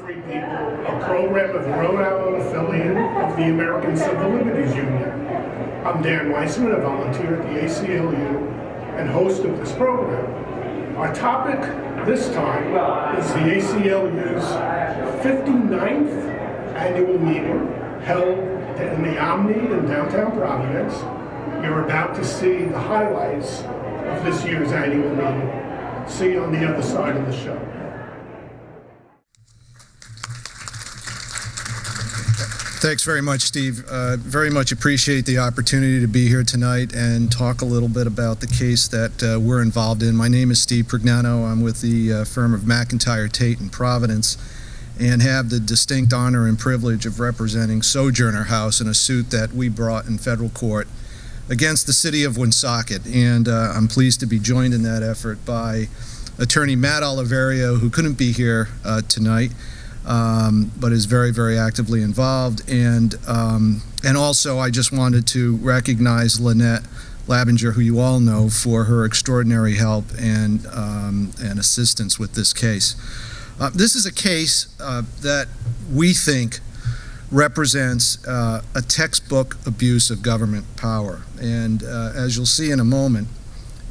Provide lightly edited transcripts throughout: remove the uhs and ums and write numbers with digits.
Free People, a program of the Rhode Island affiliate of the American Civil Liberties Union. I'm Dan Weissman, a volunteer at the ACLU and host of this program. Our topic this time is the ACLU's 59th annual meeting held in the Omni in downtown Providence. You're about to see the highlights of this year's annual meeting. See you on the other side of the show. Thanks very much, Steve. Very much appreciate the opportunity to be here tonight and talk a little bit about the case that we're involved in. My name is Steve PRIGNANO. I'm with the firm of McIntyre Tate in Providence and have the distinct honor and privilege of representing Sojourner House in a suit that we brought in federal court against the city of Woonsocket. And I'm pleased to be joined in that effort by attorney Matt Oliverio, who couldn't be here tonight. But is very, very actively involved. And also I just wanted to recognize Lynette Labinger, who you all know, for her extraordinary help and assistance with this case. This is a case that we think represents a textbook abuse of government power. And as you'll see in a moment,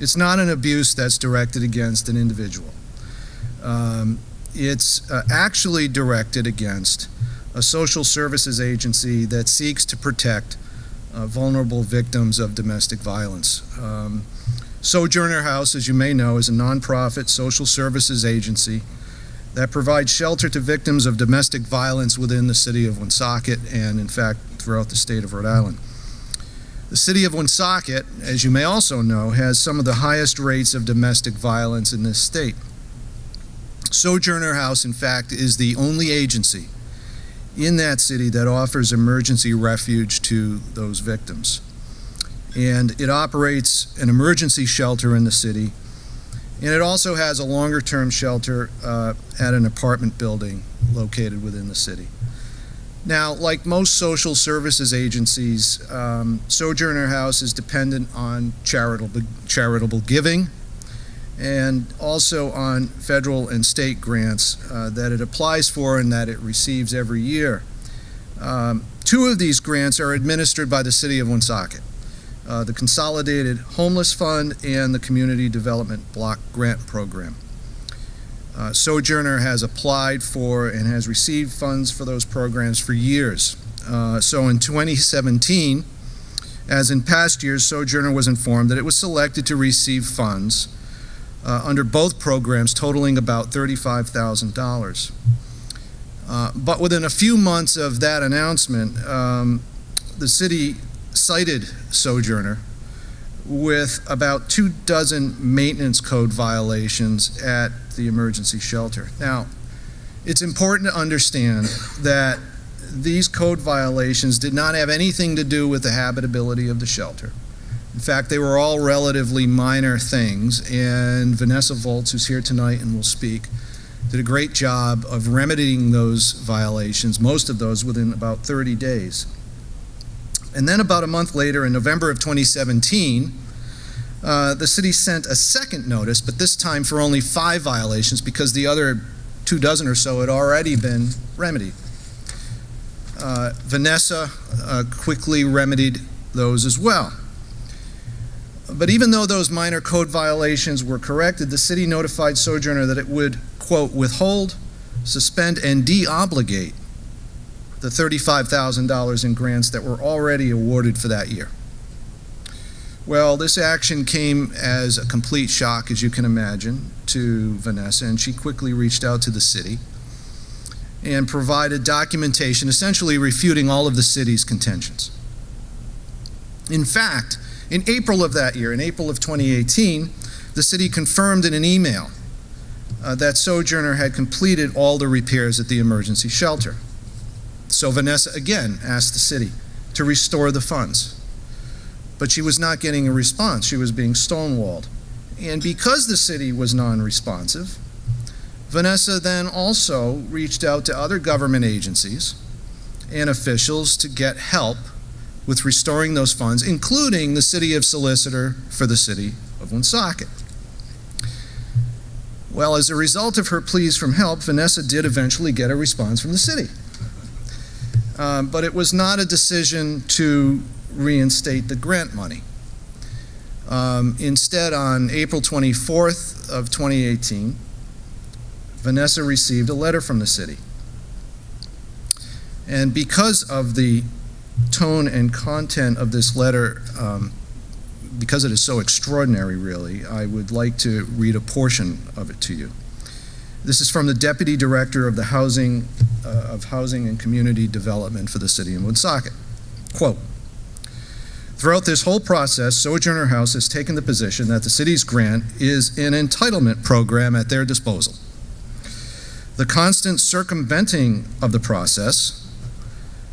it's not an abuse that's directed against an individual. It's actually directed against a social services agency that seeks to protect vulnerable victims of domestic violence. Sojourner House, as you may know, is a nonprofit social services agency that provides shelter to victims of domestic violence within the city of Woonsocket and, in fact, throughout the state of Rhode Island. The city of Woonsocket, as you may also know, has some of the highest rates of domestic violence in this state. Sojourner House, in fact, is the only agency in that city that offers emergency refuge to those victims. And it operates an emergency shelter in the city, and it also has a longer-term shelter at an apartment building located within the city. Now, like most social services agencies, Sojourner House is dependent on charitable giving, and also on federal and state grants that it applies for and that it receives every year. Two of these grants are administered by the city of Woonsocket, the Consolidated Homeless Fund and the Community Development Block Grant Program. Sojourner has applied for and has received funds for those programs for years. So in 2017, as in past years, Sojourner was informed that it was selected to receive funds under both programs totaling about $35,000. But within a few months of that announcement, the city cited Sojourner with about 24 maintenance code violations at the emergency shelter. Now, it's important to understand that these code violations did not have anything to do with the habitability of the shelter. In fact, they were all relatively minor things, and Vanessa Volz, who's here tonight and will speak, did a great job of remedying those violations, most of those within about 30 days. And then about a month later, in November of 2017, the city sent a second notice, but this time for only 5 violations because the other 24 or so had already been remedied. Vanessa quickly remedied those as well. But even though those minor code violations were corrected, the city notified Sojourner that it would, quote, withhold, suspend, and de-obligate the $35,000 in grants that were already awarded for that year. Well, this action came as a complete shock, as you can imagine, to Vanessa, and she quickly reached out to the city and provided documentation essentially refuting all of the city's contentions. In fact, in April of that year, in April of 2018, the city confirmed in an email that Sojourner had completed all the repairs at the emergency shelter. So Vanessa again asked the city to restore the funds. But she was not getting a response. She was being stonewalled. And because the city was non-responsive, Vanessa then also reached out to other government agencies and officials to get help with restoring those funds, including the city of solicitor for the city of Woonsocket. Well, as a result of her pleas for help, Vanessa did eventually get a response from the city. But it was not a decision to reinstate the grant money. Instead, on April 24th of 2018, Vanessa received a letter from the city. And because of the tone and content of this letter, because it is so extraordinary, really, I would like to read a portion of it to you. This is from the Deputy Director of the Housing and Community Development for the City of Woonsocket. Quote, "Throughout this whole process, Sojourner House has taken the position that the city's grant is an entitlement program at their disposal. The constant circumventing of the process,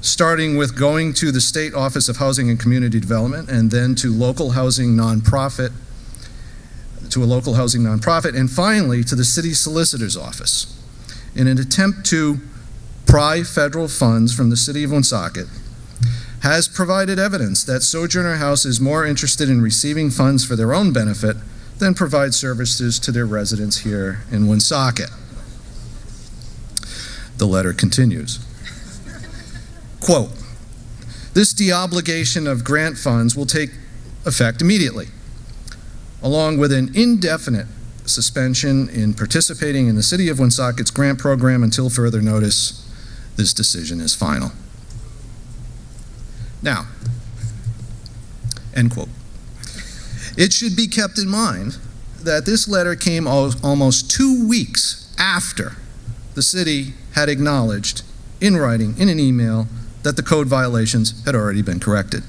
starting with going to the State Office of Housing and Community Development and then to a local housing nonprofit, and finally to the city solicitor's office, in an attempt to pry federal funds from the city of Woonsocket, has provided evidence that Sojourner House is more interested in receiving funds for their own benefit than provide services to their residents here in Woonsocket." The letter continues. Quote, "This deobligation of grant funds will take effect immediately, along with an indefinite suspension in participating in the City of Woonsocket's grant program until further notice. This decision is final." Now, end quote. It should be kept in mind that this letter came almost 2 weeks after the city had acknowledged in writing, in an email, that the code violations had already been corrected.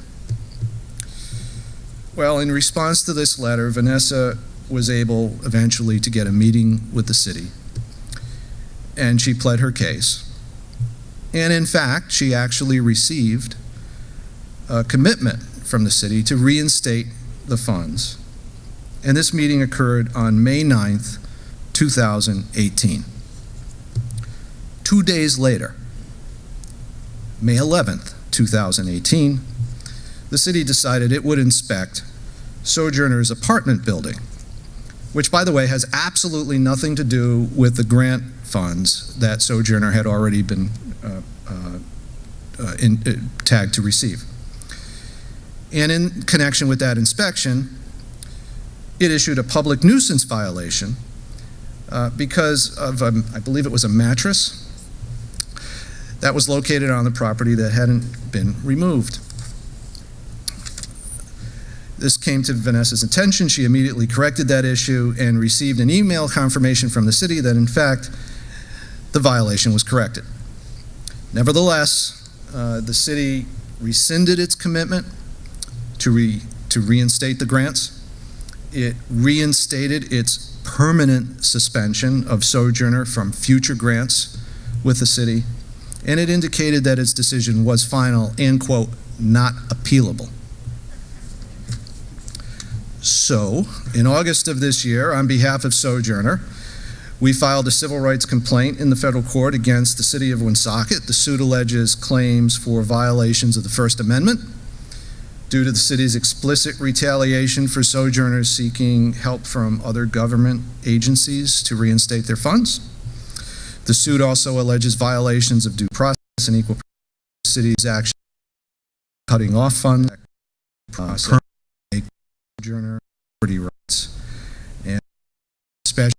Well, in response to this letter, Vanessa was able eventually to get a meeting with the city, and she pled her case. And in fact, she actually received a commitment from the city to reinstate the funds. And this meeting occurred on May 9th, 2018. 2 days later, May 11th, 2018, the city decided it would inspect Sojourner's apartment building, which, by the way, has absolutely nothing to do with the grant funds that Sojourner had already been tagged to receive. And in connection with that inspection, it issued a public nuisance violation because of, I believe it was a mattress that was located on the property that hadn't been removed. This came to Vanessa's attention. She immediately corrected that issue and received an email confirmation from the city that, in fact, the violation was corrected. Nevertheless, the city rescinded its commitment to reinstate the grants. It reinstated its permanent suspension of Sojourner from future grants with the city, and it indicated that its decision was final and, quote, not appealable. So, in August of this year, on behalf of Sojourner, we filed a civil rights complaint in the federal court against the city of Woonsocket. The suit alleges claims for violations of the First Amendment due to the city's explicit retaliation for Sojourners seeking help from other government agencies to reinstate their funds. The suit also alleges violations of due process and equal protection. The city's action cutting off funds, process, Sojourner property rights, and especially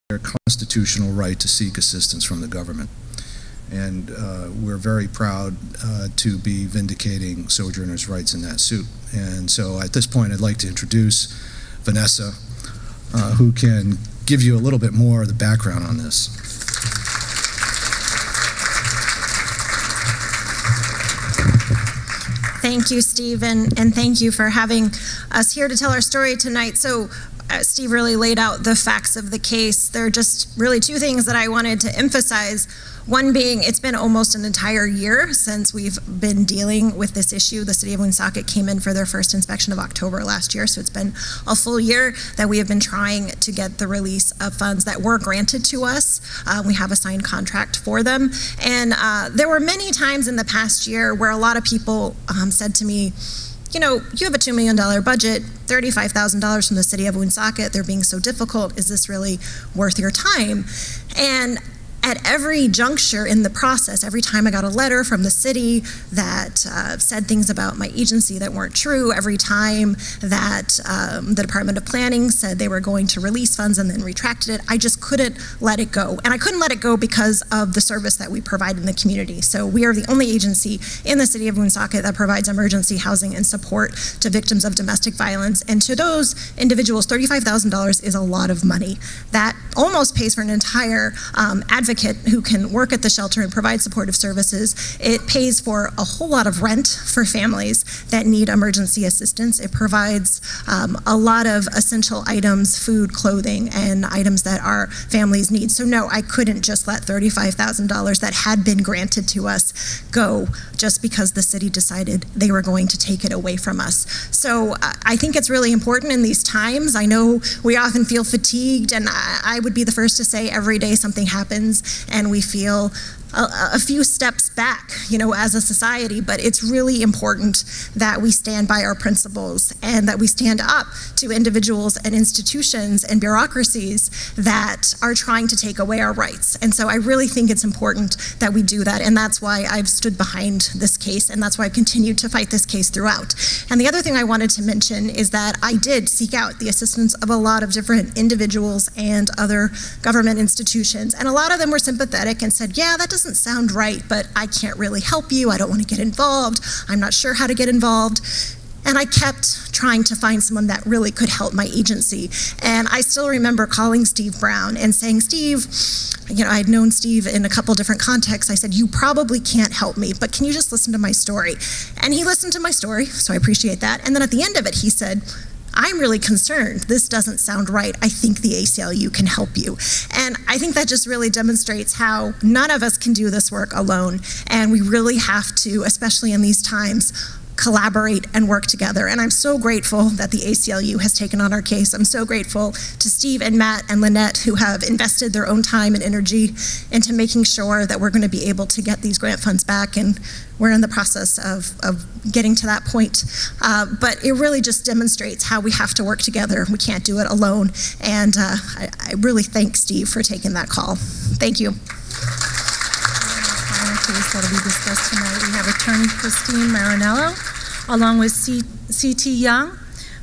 their constitutional right to seek assistance from the government. And we're very proud to be vindicating Sojourner's rights in that suit. And so at this point, I'd like to introduce Vanessa, who can give you a little bit more of the background on this. Thank you, Steve, and thank you for having us here to tell our story tonight. So Steve really laid out the facts of the case. There are just really two things that I wanted to emphasize. One being, it's been almost an entire year since we've been dealing with this issue. The city of Woonsocket came in for their first inspection of October last year, so it's been a full year that we have been trying to get the release of funds that were granted to us. We have a signed contract for them. And there were many times in the past year where a lot of people said to me, you know, you have a $2 million budget, $35,000 from the city of Woonsocket, they're being so difficult, is this really worth your time? And at every juncture in the process, every time I got a letter from the city that said things about my agency that weren't true, every time that the Department of Planning said they were going to release funds and then retracted it, I just couldn't let it go. And I couldn't let it go because of the service that we provide in the community. So we are the only agency in the city of Woonsocket that provides emergency housing and support to victims of domestic violence. And to those individuals, $35,000 is a lot of money. That almost pays for an entire advocate who can work at the shelter and provide supportive services. It pays for a whole lot of rent for families that need emergency assistance. It provides a lot of essential items, food, clothing, and items that our families need. So no, I couldn't just let $35,000 that had been granted to us go just because the city decided they were going to take it away from us. So I think it's really important in these times. I know we often feel fatigued, and I would be the first to say every day something happens and we feel a few steps back, you know, as a society, but it's really important that we stand by our principles and that we stand up to individuals and institutions and bureaucracies that are trying to take away our rights. And so I really think it's important that we do that, and that's why I've stood behind this case, and that's why I've continued to fight this case throughout. And the other thing I wanted to mention is that I did seek out the assistance of a lot of different individuals and other government institutions, and a lot of them were sympathetic and said, yeah, that doesn't sound right, but I can't really help you. I don't want to get involved. I'm not sure how to get involved. And I kept trying to find someone that really could help my agency. And I still remember calling Steve Brown and saying, Steve, you know, I'd known Steve in a couple different contexts. I said, you probably can't help me, but can you just listen to my story? And he listened to my story, so I appreciate that. And then at the end of it, he said, I'm really concerned. This doesn't sound right. I think the ACLU can help you. And I think that just really demonstrates how none of us can do this work alone. And we really have to, especially in these times, collaborate and work together. And I'm so grateful that the ACLU has taken on our case. I'm so grateful to Steve and Matt and Lynette, who have invested their own time and energy into making sure that we're going to be able to get these grant funds back. And we're in the process of getting to that point. But it really just demonstrates how we have to work together. We can't do it alone. And I really thank Steve for taking that call. Thank you. Case that will be discussed tonight. We have attorney Christine Marinello, along with C.T. Young,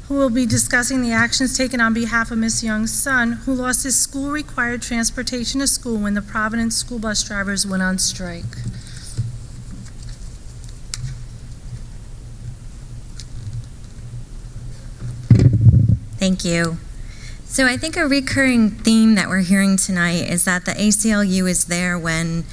who will be discussing the actions taken on behalf of Ms. Young's son, who lost his school-required transportation to school when the Providence school bus drivers went on strike. Thank you. So I think a recurring theme that we're hearing tonight is that the ACLU is there when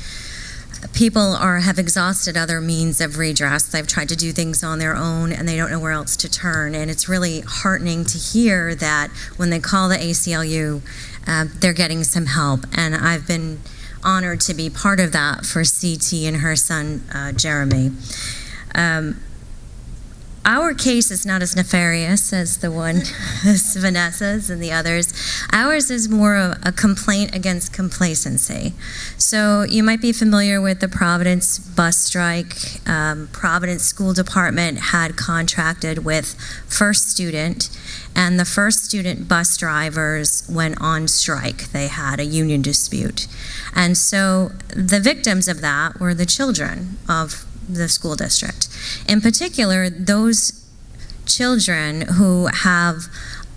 people have exhausted other means of redress. They've tried to do things on their own and they don't know where else to turn. And it's really heartening to hear that when they call the ACLU, they're getting some help. And I've been honored to be part of that for CT and her son, Jeremy. Our case is not as nefarious as the one as Vanessa's and the others. Ours is more of a complaint against complacency. So you might be familiar with the Providence bus strike. Providence School Department had contracted with First Student, and the First Student bus drivers went on strike. They had a union dispute. And so the victims of that were the children of the school district. In particular, those children who have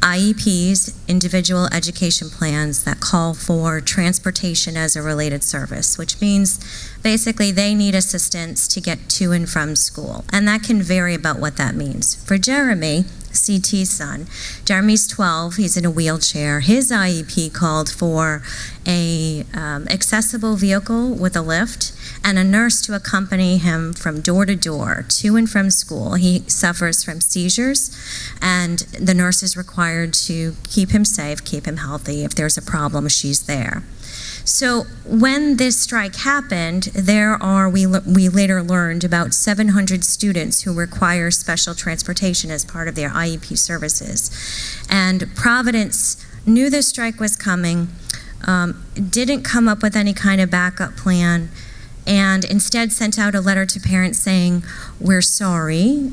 IEPs, individual education plans, that call for transportation as a related service, which means basically they need assistance to get to and from school. And that can vary about what that means. For Jeremy, CT's son, Jeremy's 12, he's in a wheelchair. His IEP called for a accessible vehicle with a lift and a nurse to accompany him from door to door, to and from school. He suffers from seizures, and the nurse is required to keep him safe, keep him healthy. If there's a problem, she's there. So when this strike happened, we later learned about 700 students who require special transportation as part of their IEP services. And Providence knew the strike was coming, didn't come up with any kind of backup plan, and instead sent out a letter to parents saying, we're sorry,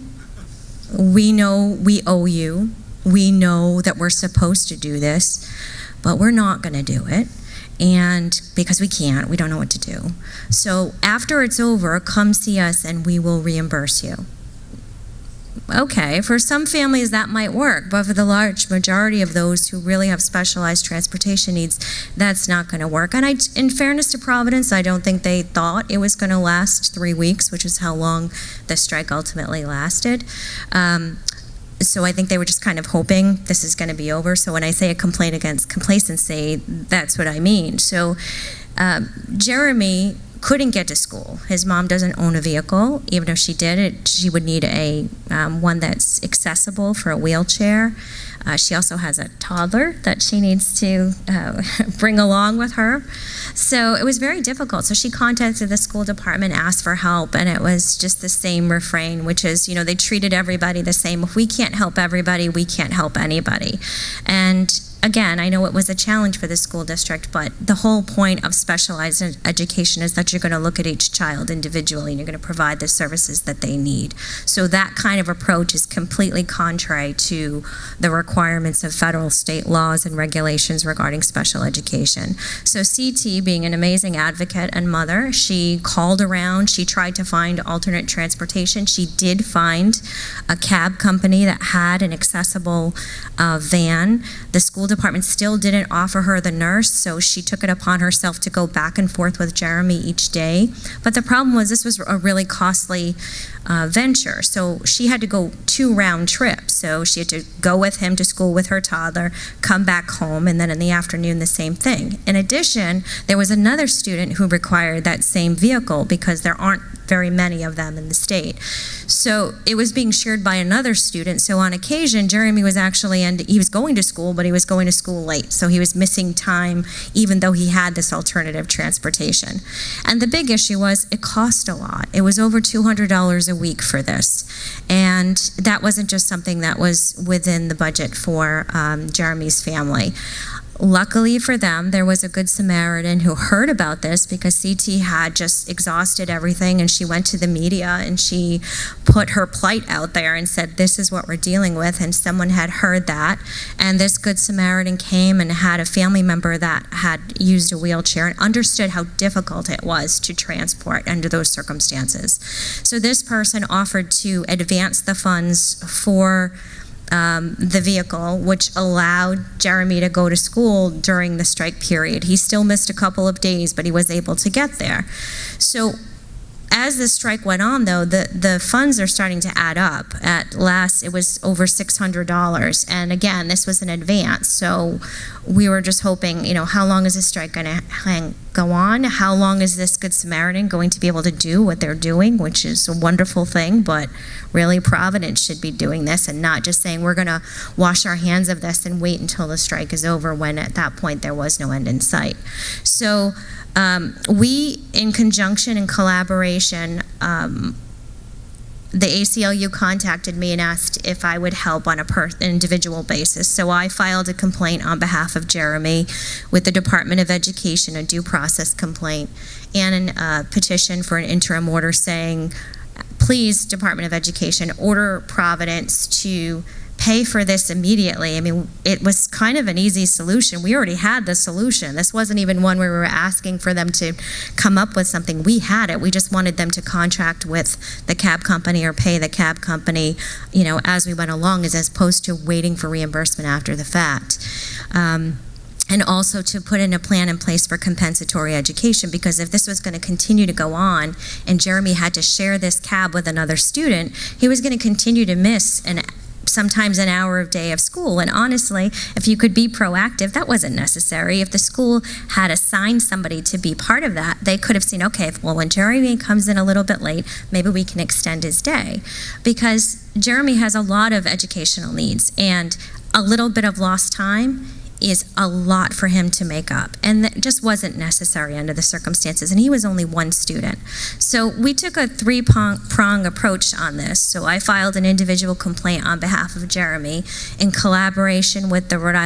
we know we owe you. We know that we're supposed to do this, but we're not going to do it. And because we can't, we don't know what to do. So after it's over, come see us and we will reimburse you. Okay, for some families that might work, but for the large majority of those who really have specialized transportation needs, that's not going to work. And in fairness to Providence, I don't think they thought it was going to last 3 weeks, which is how long the strike ultimately lasted. So I think they were just kind of hoping this is going to be over. So when I say a complaint against complacency, that's what I mean. So Jeremy couldn't get to school. His mom doesn't own a vehicle. Even if she did, she would need a one that's accessible for a wheelchair. She also has a toddler that she needs to bring along with her. So it was very difficult. So she contacted the school department, asked for help, and it was just the same refrain, which is, they treated everybody the same. If we can't help everybody, we can't help anybody. And again, I know it was a challenge for the school district, but the whole point of specialized education is that you're going to look at each child individually and you're going to provide the services that they need. So that kind of approach is completely contrary to the requirements of federal, state laws and regulations regarding special education. So CT, being an amazing advocate and mother, she called around, she tried to find alternate transportation. She did find a cab company that had an accessible van. The school department still didn't offer her the nurse, so she took it upon herself to go back and forth with Jeremy each day. But the problem was this was a really costly venture, so she had to go 2 round trips. So she had to go with him to school with her toddler, come back home, and then in the afternoon the same thing. In addition, there was another student who required that same vehicle because there aren't very many of them in the state. So it was being shared by another student. So on occasion, Jeremy was actually, and he was going to school, but he was going to school late. So he was missing time, even though he had this alternative transportation. And the big issue was it cost a lot. It was over $200 a week for this. And that wasn't just something that was within the budget for Jeremy's family. Luckily for them, there was a Good Samaritan who heard about this because CT had just exhausted everything, and she went to the media and she put her plight out there and said, this is what we're dealing with, and someone had heard that. And this Good Samaritan came and had a family member that had used a wheelchair and understood how difficult it was to transport under those circumstances. So this person offered to advance the funds for the vehicle, which allowed Jeremy to go to school during the strike period. He still missed a couple of days, but he was able to get there. So as the strike went on, though, the funds are starting to add up. At last, it was over $600. And again, this was in advance. So we were just hoping, how long is this strike going to go on? How long is this Good Samaritan going to be able to do what they're doing, which is a wonderful thing, but really Providence should be doing this and not just saying we're going to wash our hands of this and wait until the strike is over, when at that point there was no end in sight. So we, in conjunction and collaboration, the ACLU contacted me and asked if I would help on an individual basis. So I filed a complaint on behalf of Jeremy with the Department of Education, a due process complaint, and a petition for an interim order saying, please, Department of Education, order Providence to pay for this immediately. I mean, it was kind of an easy solution. We already had the solution. This wasn't even one where we were asking for them to come up with something. We had it. We just wanted them to contract with the cab company or pay the cab company, as we went along, as opposed to waiting for reimbursement after the fact. And also to put in a plan in place for compensatory education, because if this was going to continue to go on and Jeremy had to share this cab with another student, he was going to continue to miss sometimes an hour a day of school. And honestly, if you could be proactive, that wasn't necessary. If the school had assigned somebody to be part of that, they could have seen, okay, well, when Jeremy comes in a little bit late, maybe we can extend his day. Because Jeremy has a lot of educational needs, and a little bit of lost time is a lot for him to make up, and that just wasn't necessary under the circumstances, and he was only one student. So we took a three-prong approach on this. So I filed an individual complaint on behalf of Jeremy in collaboration with the Rhode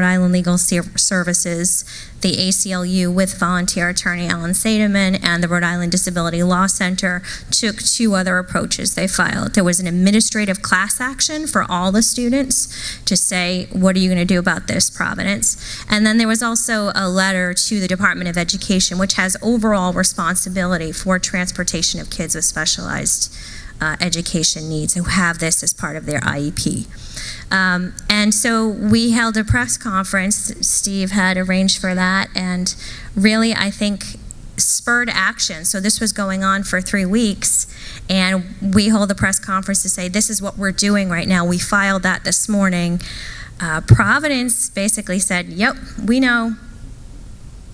Island Legal Services, the ACLU with volunteer attorney Alan Sederman, and the Rhode Island Disability Law Center took two other approaches they filed. There was an administrative class action for all the students to say, what are you going to do about this, Providence? And then there was also a letter to the Department of Education, which has overall responsibility for transportation of kids with specialized education needs who have this as part of their IEP. And so we held a press conference. Steve had arranged for that, and really, I think, spurred action. So this was going on for 3 weeks, and we hold a press conference to say, this is what we're doing right now. We filed that this morning. Providence basically said, yep, we know.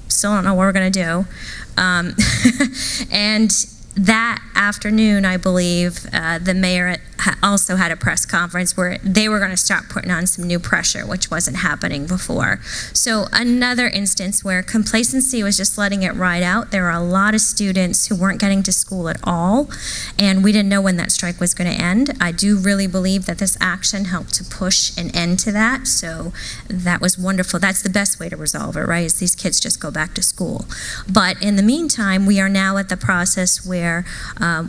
Still don't know what we're going to do. And that afternoon, I believe, the mayor also had a press conference where they were going to start putting on some new pressure, which wasn't happening before. So another instance where complacency was just letting it ride out. There were a lot of students who weren't getting to school at all, and we didn't know when that strike was going to end. I do really believe that this action helped to push an end to that, so that was wonderful. That's the best way to resolve it, right, is these kids just go back to school. But in the meantime, we are now at the process where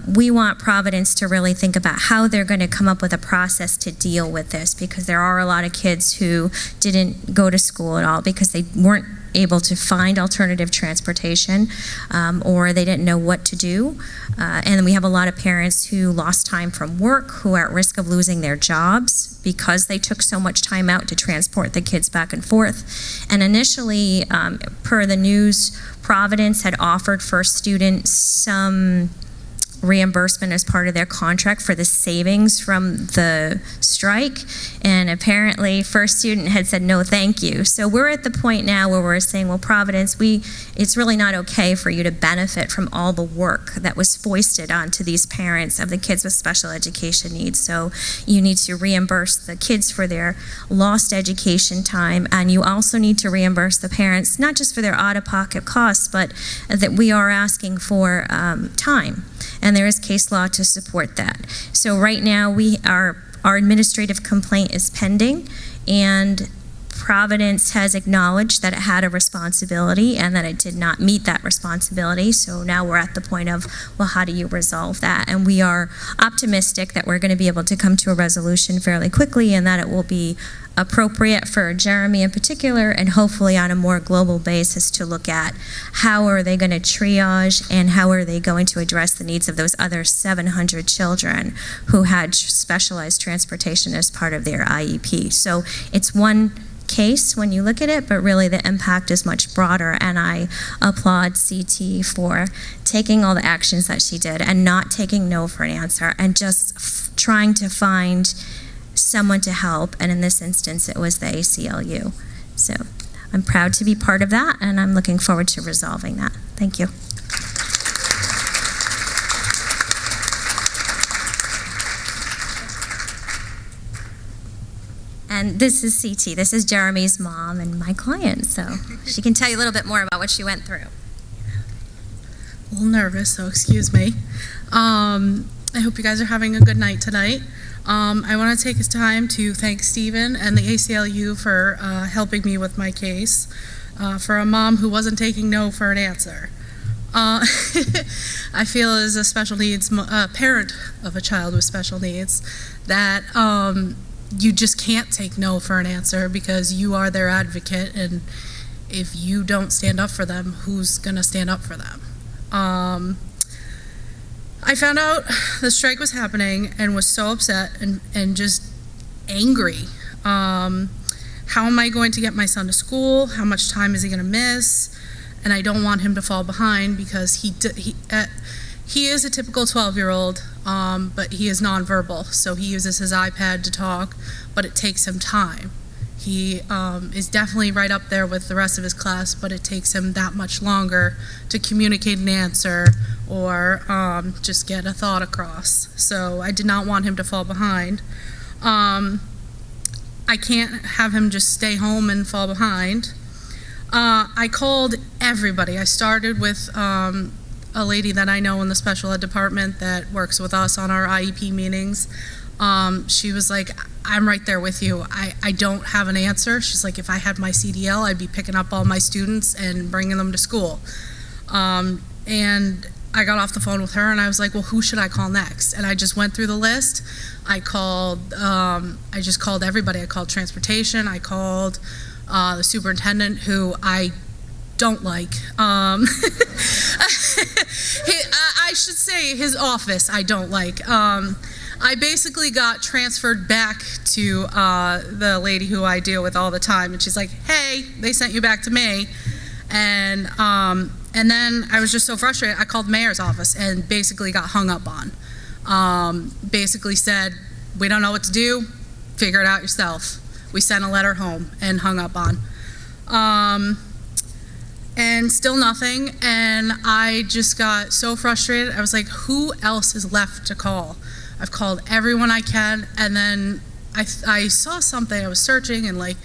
we want Providence to really think about how they're going to come up with a process to deal with this, because there are a lot of kids who didn't go to school at all because they weren't able to find alternative transportation, or they didn't know what to do. And we have a lot of parents who lost time from work, who are at risk of losing their jobs because they took so much time out to transport the kids back and forth. And initially, per the news, Providence had offered First students some reimbursement as part of their contract for the savings from the strike, and apparently First student had said no thank you. So we're at the point now where we're saying, well, Providence, it's really not okay for you to benefit from all the work that was foisted onto these parents of the kids with special education needs. So you need to reimburse the kids for their lost education time, and you also need to reimburse the parents not just for their out-of-pocket costs, but that we are asking for time. And there is case law to support that. So right now, our administrative complaint is pending, and Providence has acknowledged that it had a responsibility and that it did not meet that responsibility. So now we're at the point of, well, how do you resolve that? And we are optimistic that we're going to be able to come to a resolution fairly quickly, and that it will be appropriate for Jeremy in particular, and hopefully on a more global basis to look at how are they going to triage and how are they going to address the needs of those other 700 children who had specialized transportation as part of their IEP. So it's one case when you look at it, but really the impact is much broader, and I applaud CT for taking all the actions that she did and not taking no for an answer, and just trying to find someone to help, and in this instance it was the ACLU. So I'm proud to be part of that, and I'm looking forward to resolving that. Thank you. And this is CT. This is Jeremy's mom and my client, so she can tell you a little bit more about what she went through. A little nervous, so excuse me. I hope you guys are having a good night tonight. I want to take this time to thank Stephen and the ACLU for helping me with my case, for a mom who wasn't taking no for an answer. I feel as a special needs parent of a child with special needs that you just can't take no for an answer, because you are their advocate, and if you don't stand up for them, who's going to stand up for them? I found out the strike was happening and was so upset and just angry. How am I going to get my son to school? How much time is he going to miss? And I don't want him to fall behind, because he is a typical 12-year-old, but he is nonverbal. So he uses his iPad to talk, but it takes him time. He is definitely right up there with the rest of his class, but it takes him that much longer to communicate an answer or just get a thought across. So I did not want him to fall behind. I can't have him just stay home and fall behind. I called everybody. I started with a lady that I know in the special ed department that works with us on our IEP meetings. She was like, I'm right there with you. I don't have an answer. She's like, if I had my CDL, I'd be picking up all my students and bringing them to school. And I got off the phone with her and I was like, well, who should I call next? And I just went through the list. I just called everybody. I called transportation. I called the superintendent, who I don't like. I should say his office I don't like. I basically got transferred back to the lady who I deal with all the time, and she's like, hey, they sent you back to me. And then I was just so frustrated, I called the mayor's office and basically got hung up on. Basically said, we don't know what to do, figure it out yourself. We sent a letter home and hung up on. And still nothing, and I just got so frustrated. I was like, who else is left to call? I've called everyone I can, and then I saw something, I was searching, and like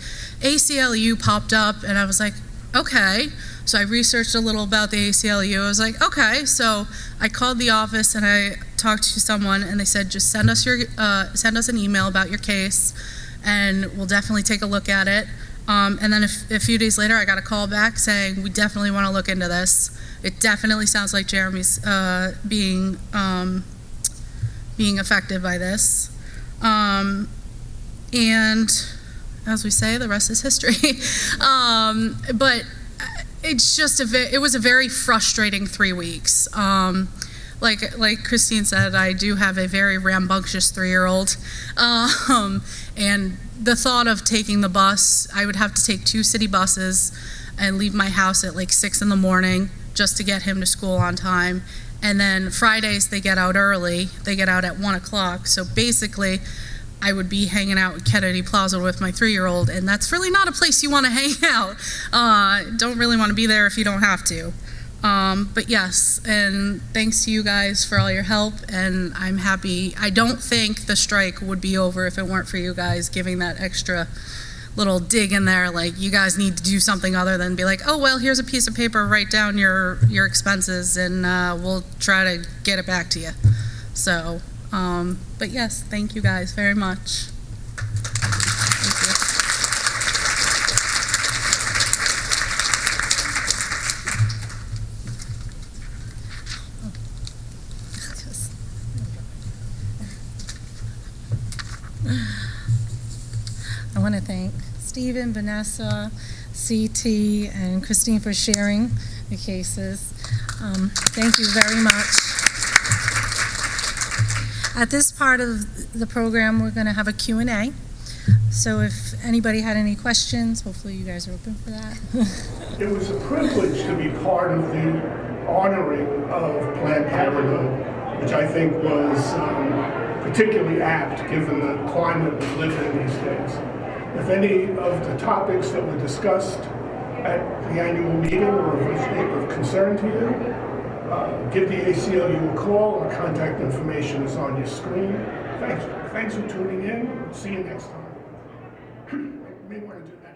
ACLU popped up, and I was like, okay. So I researched a little about the ACLU. I was like, okay. So I called the office and I talked to someone, and they said, just send us an email about your case, and we'll definitely take a look at it. And then a few days later, I got a call back saying, we definitely want to look into this. It definitely sounds like Jeremy's being affected by this. And as we say, the rest is history. But it's just it was a very frustrating 3 weeks. Like Christine said, I do have a very rambunctious 3-year-old. And the thought of taking the bus, I would have to take 2 city buses and leave my house at like 6 in the morning just to get him to school on time. And then Fridays they get out early. They get out at 1 o'clock. So basically, I would be hanging out at Kennedy Plaza with my 3-year-old, and that's really not a place you want to hang out. Don't really want to be there if you don't have to. But yes, and thanks to you guys for all your help, and I'm happy. I don't think the strike would be over if it weren't for you guys giving that extra little dig in there, like you guys need to do something other than be like, oh, well, here's a piece of paper, write down your expenses, and we'll try to get it back to you. So, but yes, thank you guys very much. Thank you. I want to thank Stephen, Vanessa, CT, and Christine for sharing the cases. Thank you very much. At this part of the program, we're going to have a Q&A. So if anybody had any questions, hopefully you guys are open for that. It was a privilege to be part of the honoring of Planned Parenthood, which I think was particularly apt given the climate we live in these days. If any of the topics that were discussed at the annual meeting or of concern to you, give the ACLU a call. Our contact information is on your screen. Thanks for tuning in. See you next time. You may want to do that.